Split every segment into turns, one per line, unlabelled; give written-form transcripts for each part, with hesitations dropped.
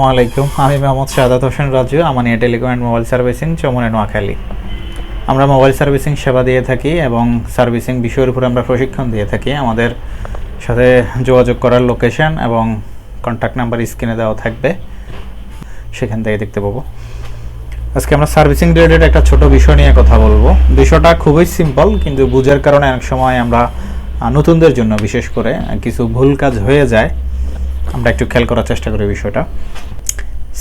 আসসালামাইকুম, আমি Mohammad Shahadat Hossain Raju, Amania telecom and mobile servicing, Chowmuhani, Noakhali. আমরা মোবাইল সার্ভিসিং সেবা দিয়ে থাকি এবং সার্ভিসিং বিষয়ের উপর আমরা প্রশিক্ষণ দিয়ে থাকি। আমাদের সাথে যোগাযোগ করার লোকেশন এবং কন্ট্যাক্ট নাম্বার স্ক্রিনে দেওয়া থাকবে, সেখান থেকে দেখতে পাবো। আজকে আমরা সার্ভিসিং রিলেটেড একটা ছোট বিষয় নিয়ে কথা বলবো। বিষয়টা খুবই সিম্পল, কিন্তু বুঝার কারণে অনেক সময় আমরা নতুনদের জন্য বিশেষ করে কিছু ভুল কাজ হয়ে যায়। আমরা একটু খেয়াল করার চেষ্টা করি বিষয়টা।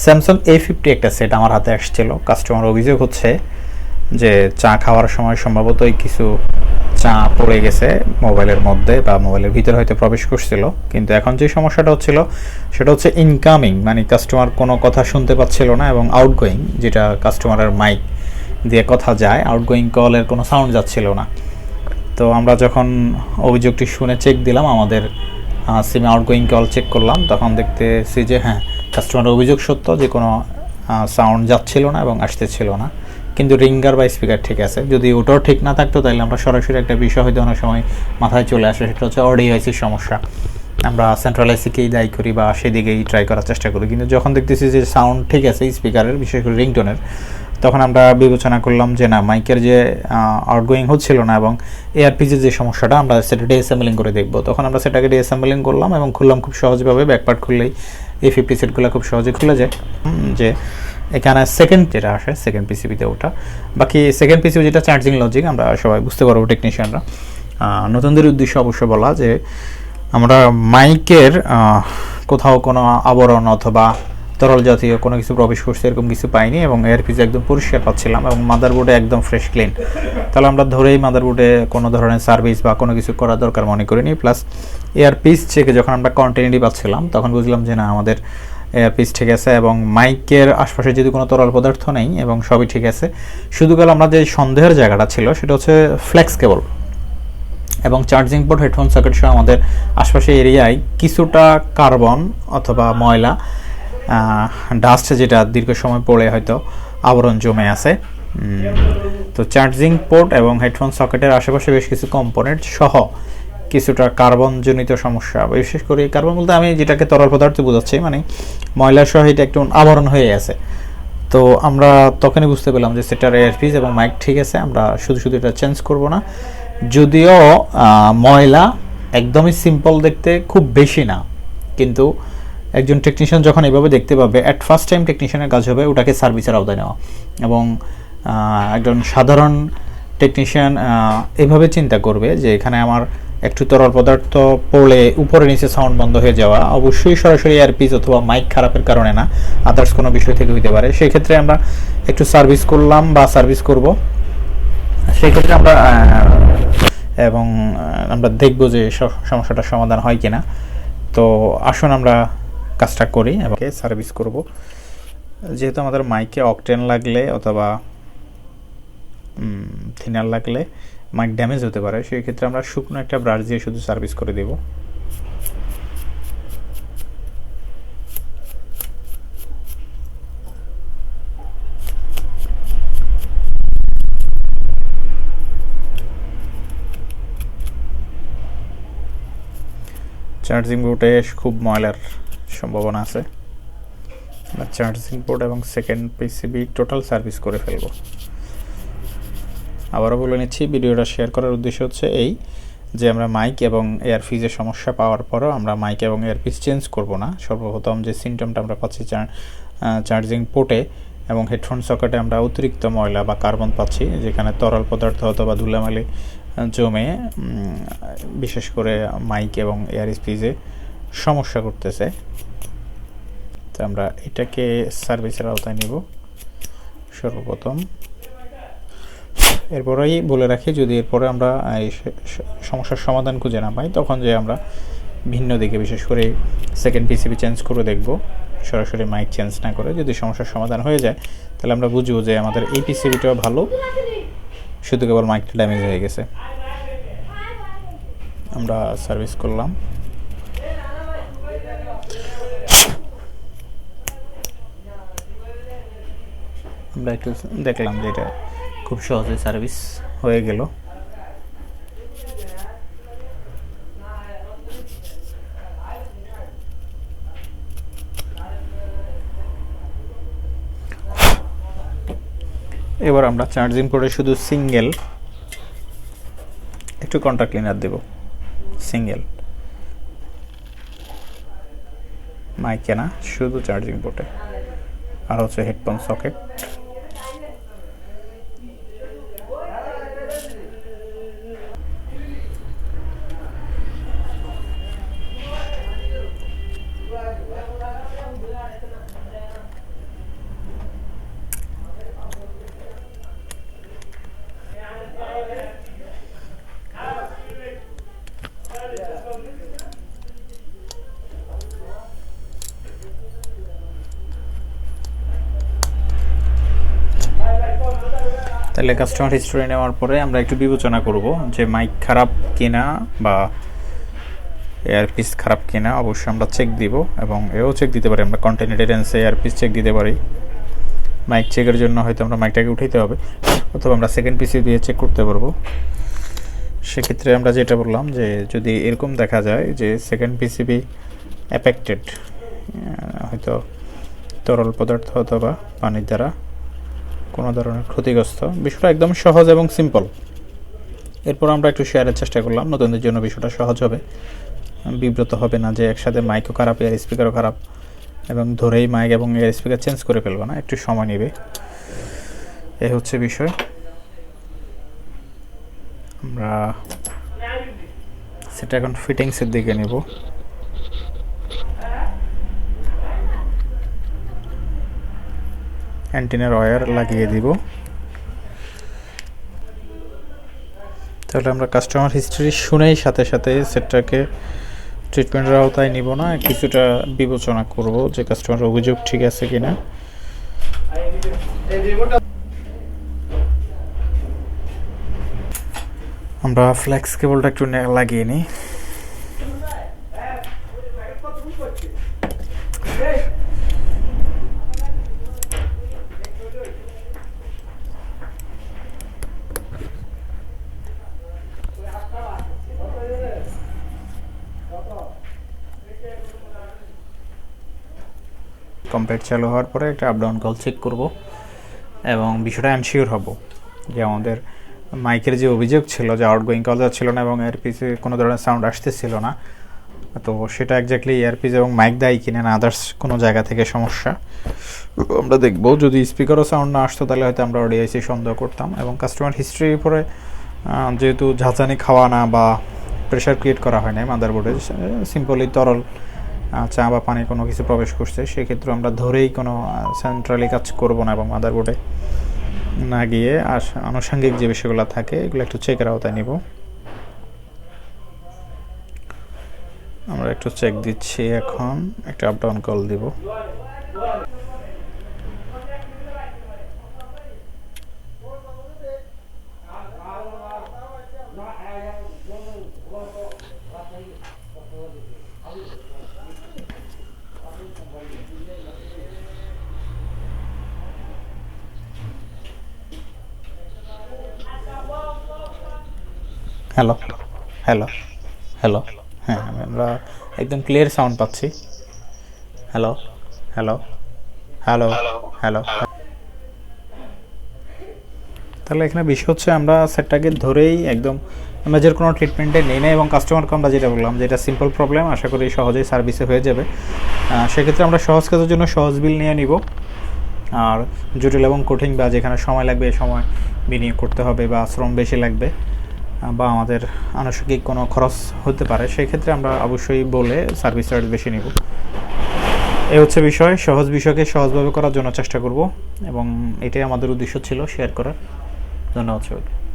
স্যামসাং a50 একটা সেট আমার হাতে আসছিল। কাস্টমার অভিযোগ হচ্ছে যে চা খাওয়ার সময় সম্ভবতই কিছু চা পড়ে গেছে মোবাইলের মধ্যে বা মোবাইলের ভিতরে হয়তো প্রবেশ করছিল। কিন্তু এখন যে সমস্যাটা হচ্ছিল সেটা হচ্ছে ইনকামিং, মানে কাস্টমার কোনো কথা শুনতে পাচ্ছিল না, এবং আউটগোয়িং, যেটা কাস্টমারের মাইক দিয়ে কথা যায়, আউটগোয়িং কলের কোনো সাউন্ড যাচ্ছিল না। তো আমরা যখন অভিযোগটি শুনে চেক দিলাম, আমাদের সিমে আউটগোয়িং কল চেক করলাম, তখন দেখতেছি যে হ্যাঁ, কাস্টমারের অভিযোগ সত্য যে কোনো সাউন্ড যাচ্ছিল না এবং আসতেছিল না, কিন্তু রিঙ্গার বা স্পিকার ঠিক আছে। যদি ওটাও ঠিক না থাকতো তাহলে আমরা সরাসরি একটা বিষয় হয়তো অনেক সময় মাথায় চলে আসে, সেটা হচ্ছে অডিও আইসির সমস্যা। আমরা সেন্ট্রাল আইসিকেই দায়ী করি বা সেদিকেই ট্রাই করার চেষ্টা করি, কিন্তু যখন দেখতেছি যে সাউন্ড ঠিক আছে স্পিকারের, বিশেষ করে রিংটোনের, তখন আমরা বিবেচনা করলাম যে না, মাইকের যে আউটগোয়িং হচ্ছিল না এবং এয়ারপিসের যে সমস্যাটা, আমরা সেটা ডিঅ্যাসেম্বলিং করে দেখব। তখন আমরা সেটাকে ডিঅ্যাসেম্বলিং করলাম এবং খুললাম খুব সহজভাবে। ব্যাকপার্ট খুললেই a50 সেটগুলো খুব সহজে খুলে যায়। যে এখানে সেকেন্ড যেটা আসে, সেকেন্ড পিসিবিতে ওটা, বাকি সেকেন্ড পিসিবি যেটা চার্জিং লজিক, আমরা সবাই বুঝতে পারবো টেকনিশিয়ানরা। নতুনদের উদ্দেশ্যে অবশ্য বলা যে আমরা মাইকের কোথাও কোনো আবরণ অথবা তরল জাতীয় কোনো কিছু প্রবেশ করছে এরকম কিছু পাইনি, এবং এয়ারপিস একদম পরিষ্কার পাচ্ছিলাম, এবং মাদারবোর্ডে একদম ফ্রেশ ক্লিন। তাহলে আমরা ধরেই মাদারবোর্ডে কোনো ধরনের সার্ভিস বা কোনো কিছু করার দরকার মনে করিনি। প্লাস এয়ারপিস চেকে যখন আমরা কন্টিনিউটি পাচ্ছিলাম, তখন বুঝলাম যে না, আমাদের এয়ারপিস ঠিক আছে এবং মাইকের আশপাশে যদি কোনো তরল পদার্থ নেই এবং সবই ঠিক আছে। শুধু গেল আমরা যে সন্দেহের জায়গাটা ছিল সেটা হচ্ছে ফ্লেক্স কেবল এবং চার্জিং পোর্ট, হেডফোন সকেট সহ আমাদের আশপাশে এরিয়ায় কিছুটা কার্বন অথবা ময়লা, ডাস্ট, যেটা দীর্ঘ সময় পড়ে হয়তো আবরণ জমে আছে। তো চার্জিং পোর্ট এবং হেডফোন সকেটের আশেপাশে বেশ কিছু কম্পোনেন্ট সহ কিছুটা কার্বনজনিত সমস্যা, বিশেষ করে কার্বন বলতে আমি যেটাকে তরল পদার্থ বোঝাচ্ছি, মানে ময়লা সহ এটা একটু আবরণ হয়ে আছে। তো আমরা তখনই বুঝতে পেলাম যে সেটার এয়ারপিস এবং মাইক ঠিক আছে, আমরা শুধু শুধু এটা চেঞ্জ করব না। যদিও ময়লা একদমই সিম্পল দেখতে, খুব বেশি না, কিন্তু একজন টেকনিশিয়ান যখন এভাবে দেখতে পাবে, অ্যাট ফার্স্ট টাইম টেকনিশিয়ানের কাজ হবে ওটাকে সার্ভিসের আওতায় নেওয়া। এবং একজন সাধারণ টেকনিশিয়ান এভাবে চিন্তা করবে যে এখানে আমার একটু তরল পদার্থ পড়লে উপরে নিচে সাউন্ড বন্ধ হয়ে যাওয়া অবশ্যই সরাসরি এয়ারপিস অথবা মাইক খারাপের কারণে না, আদার্স কোনো বিষয় থেকে হতে পারে। সেই ক্ষেত্রে আমরা একটু সার্ভিস করলাম বা সার্ভিস করব, সেই ক্ষেত্রে আমরা দেখব যে সমস্যাটার সমাধান হয় কিনা। তো আসুন আমরা কাজটা করি এবং সার্ভিস করব। যেহেতু আমাদের মাইকে অকটেন লাগলে অথবা থিনার লাগলে মাইক ড্যামেজ হতে পারে, সেই ক্ষেত্রে আমরা শুকনো একটা ব্রাশ দিয়ে শুধু সার্ভিস করে দেব। চার্জিং বোর্ডে খুব ময়লার সম্ভাবনা আছে। চার্জিং বোর্ড এবং সেকেন্ড পিসিবি টোটাল সার্ভিস করে ফেলব। আবারও বলে নিচ্ছি, ভিডিওটা শেয়ার করার উদ্দেশ্য হচ্ছে এই যে আমরা মাইক এবং এয়ারপিসের সমস্যা পাওয়ার পরও আমরা মাইক এবং এয়ারপিস চেঞ্জ করব না। সর্বপ্রথম যে সিমটমটা আমরা পাচ্ছি চার্জিং পোর্টে এবং হেডফোন সকেটে আমরা অতিরিক্ত ময়লা বা কার্বন পাচ্ছি, যেখানে তরল পদার্থ অথবা ধুলামালি জমে বিশেষ করে মাইক এবং এয়ারপিসে সমস্যা করতেছে। তো আমরা এটাকে সার্ভিসের আওতায় নিব সর্বপ্রথম। এরপরেই বলে রাখি, যদি এরপরে আমরা এই সমস্যার সমাধান খুঁজে না পাই, তখন যে আমরা ভিন্ন দিকে বিশেষ করে সেকেন্ড পিসিবি চেঞ্জ করে দেখব, সরাসরি মাইক চেঞ্জ না করে। যদি সমস্যার সমাধান হয়ে যায় তাহলে আমরা বুঝবো যে আমাদের এই পিসিবিটাও ভালো, শুধু কেবল মাইকটা ড্যামেজ হয়ে গেছে। আমরা সার্ভিস করলাম। আমরা একটু দেখলাম যে এটা খুব সহজে সার্ভিস হয়ে গেল। এবার আমরা চার্জিং পোর্টে শুধু সিঙ্গেল একটু কন্টাক্ট ক্লিনার দেব, সিঙ্গেল, মাইকে না, শুধু চার্জিং পোর্টে। আর হচ্ছে হেডফোন সকেট, তাহলে কাস্টমার হিস্টোরি নেওয়ার পরে আমরা একটু বিবেচনা করব যে মাইক খারাপ কিনা বা এয়ারপিস খারাপ কিনা। অবশ্যই আমরা চেক দিব এবং এও চেক দিতে পারি, আমরা কন্টিনিউয়াসে এয়ারপিস চেক দিতে পারি। মাইক চেকের জন্য হয়তো আমরা মাইকটাকে উঠাইতে হবে, অথবা আমরা সেকেন্ড পিসি দিয়ে চেক করতে পারবো। সেক্ষেত্রে আমরা যেটা বললাম যে যদি এরকম দেখা যায় যে সেকেন্ড পিসিবি অ্যাফেক্টেড, হয়তো তরল পদার্থ অথবা পানির দ্বারা কোনো ধরনের ক্ষতিগ্রস্ত, বিষয়টা একদম সহজ এবং সিম্পল। এরপর আমরা একটু শেয়ারের চেষ্টা করলাম, নতুনদের জন্য বিষয়টা সহজ হবে, বিব্রত হবে না যে একসাথে মাইকও খারাপ এয়ার স্পিকারও খারাপ এবং ধরেই মাইক এবং এয়ার স্পিকার চেঞ্জ করে ফেলবো না, একটু সময় নেবে। এই হচ্ছে বিষয়। আমরা সেটা এখন ফিটিংসের দিকে নেব। অ্যান্টিনার ওয়্যার লাগিয়ে দিব। তাহলে আমরা কাস্টমার হিস্ট্রি শুনেই সাথে সাথে সেটটাকে ট্রিটমেন্টের আওতায় নিব না, কিছুটা বিবেচনা করব যে কাস্টমার অভিযোগ ঠিক আছে কিনা। আমরা ফ্লেক্স কেবলটা একটু লাগিয়ে নিই। কম্প্লিট চালু হওয়ার পরে একটা আপ ডাউন কল চেক করব এবং বিষয়টা এনশিওর হব যে আমাদের মাইকের যে অভিযোগ ছিল যে আউটগোয়িং কল যাচ্ছিল না এবং এয়ারপিসে কোনো ধরনের সাউন্ড আসতেছিল না, তো সেটা এক্স্যাক্টলি এয়ারপিস এবং মাইক দায়ী কিনা না আদার্স কোনো জায়গা থেকে সমস্যা আমরা দেখব। যদি স্পিকারও সাউন্ড না আসতো তাহলে হয়তো আমরা ওডিআইসি সন্দেহ করতাম। এবং কাস্টমার হিস্ট্রির উপরে যেহেতু ঝাঁচানি খাওয়া না বা প্রেশার ক্রিয়েট করা হয় না মাদারবোর্ডে, সিম্পলি তরল চা বা পানি কোনো কিছু প্রবেশ করছে, সেক্ষেত্রে আমরা ধরেই কোনো সেন্ট্রালি কাজ করব না এবং মাদারবোর্ডে না গিয়ে আনুষঙ্গিক যে বিষয়গুলো থাকে এগুলো একটু চেকের আওতায় নিব। আমরা একটু চেক দিচ্ছি, এখন একটা আপ ডাউন কল দিব। হ্যালো হ্যালো হ্যালো, হ্যাঁ আমরা একদম ক্লিয়ার সাউন্ড পাচ্ছি। Hello hello hello hello. তাহলে এখানে বিষয় হচ্ছে আমরা সেটটাকে ধরেই একদম মেজর কোনো ট্রিটমেন্টে নেই না এবং কাস্টমারকে আমরা যেটা বললাম যে এটা সিম্পল প্রবলেম, আশা করি সহজেই সার্ভিসে হয়ে যাবে। সেক্ষেত্রে আমরা সহজ কাজের জন্য সহজ বিল নিয়ে নিব, আর জটিল এবং কঠিন বা যেখানে সময় লাগবে সময় বিনিয়োগ করতে হবে বা শ্রম বেশি লাগবে বা আমাদের আনুষঙ্গিক কোনো খরচ হতে পারে, সেই ক্ষেত্রে আমরা অবশ্যই বলে সার্ভিস চার্জ বেশি নিব। এই হচ্ছে বিষয়। সহজ বিষয়কে সহজভাবে করার জন্য চেষ্টা করব এবং এটাই আমাদের উদ্দেশ্য ছিল শেয়ার করার। ধন্যবাদ সবাইকে।